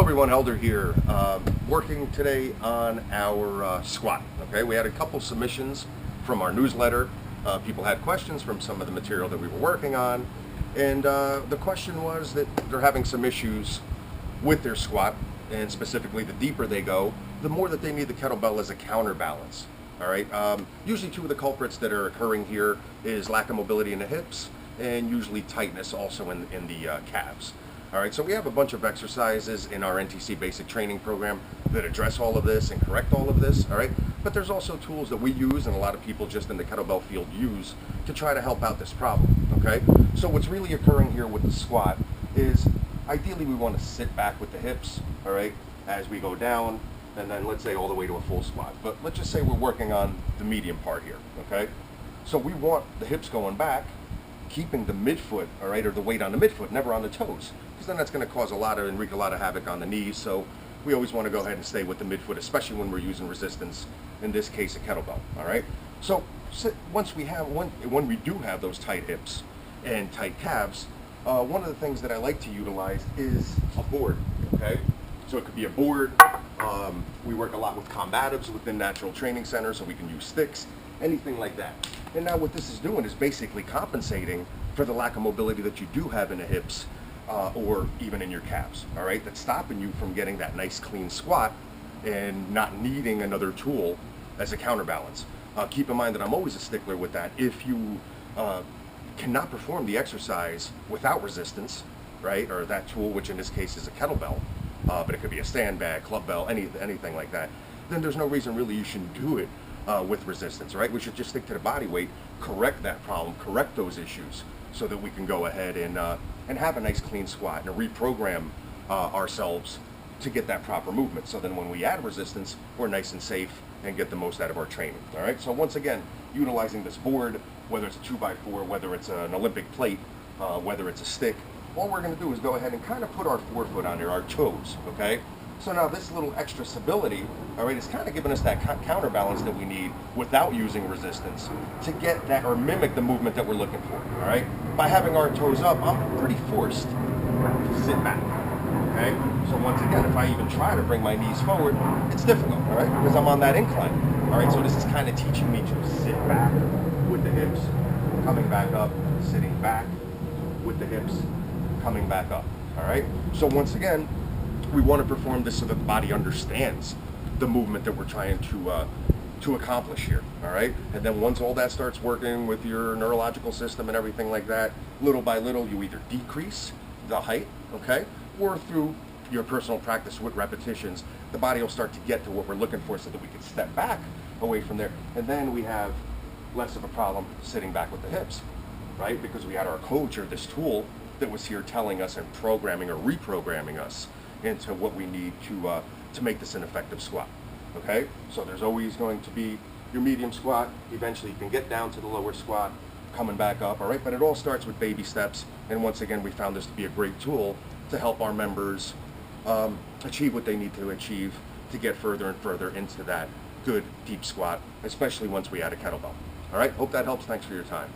everyone, Elder here, working today on our squat. Okay, we had a couple submissions from our newsletter. People had questions from some of the material that we were working on, and the question was that they're having some issues with their squat, and specifically the deeper they go, the more that they need the kettlebell as a counterbalance. All right, usually two of the culprits that are occurring here is lack of mobility in the hips and usually tightness also in the calves. All right, so we have a bunch of exercises in our NTC basic training program that address all of this and correct all of this, all right? But there's also tools that we use and a lot of people just in the kettlebell field use to try to help out this problem, okay? So what's really occurring here with the squat is ideally we want to sit back with the hips, all right, as we go down, and then let's say all the way to a full squat. But let's just say we're working on the medium part here, okay? So we want the hips going back, keeping the midfoot, all right, or the weight on the midfoot, never on the toes, because then that's going to cause and wreak a lot of havoc on the knees. So we always want to go ahead and stay with the midfoot, especially when we're using resistance, in this case a kettlebell, all right? So when we do have those tight hips and tight calves, one of the things that I like to utilize is a board, okay? So it could be a board. We work a lot with combatives within natural training centers, so we can use sticks, anything like that. And now what this is doing is basically compensating for the lack of mobility that you do have in the hips or even in your calves, all right? That's stopping you from getting that nice clean squat and not needing another tool as a counterbalance. Keep in mind that I'm always a stickler with that. If you cannot perform the exercise without resistance, right, or that tool, which in this case is a kettlebell, but it could be a sandbag, club bell, anything like that, then there's no reason really you shouldn't do it with resistance, right? We should just stick to the body weight, correct that problem, correct those issues, so that we can go ahead and have a nice clean squat and reprogram ourselves to get that proper movement. So then when we add resistance, we're nice and safe and get the most out of our training, all right? So once again, utilizing this board, whether it's a 2x4, whether it's an Olympic plate, whether it's a stick, all we're gonna do is go ahead and kind of put our forefoot on there, our toes, okay? So now this little extra stability, all right, is kind of giving us that counterbalance that we need without using resistance to get that or mimic the movement that we're looking for, all right? By having our toes up, I'm pretty forced to sit back, okay? So once again, if I even try to bring my knees forward, it's difficult, all right, because I'm on that incline, all right? So this is kind of teaching me to sit back with the hips, coming back up, sitting back with the hips, coming back up, all right? So once again, we want to perform this so that the body understands the movement that we're trying to accomplish here, all right? And then once all that starts working with your neurological system and everything like that, little by little, you either decrease the height, okay? Or through your personal practice with repetitions, the body will start to get to what we're looking for so that we can step back away from there. And then we have less of a problem sitting back with the hips, right? Because we had our coach or this tool that was here telling us and programming or reprogramming us into what we need to make this an effective squat, okay? So there's always going to be your medium squat. Eventually you can get down to the lower squat, coming back up, all right? But it all starts with baby steps. And once again, we found this to be a great tool to help our members achieve what they need to achieve to get further and further into that good deep squat, especially once we add a kettlebell. All right, hope that helps. Thanks for your time.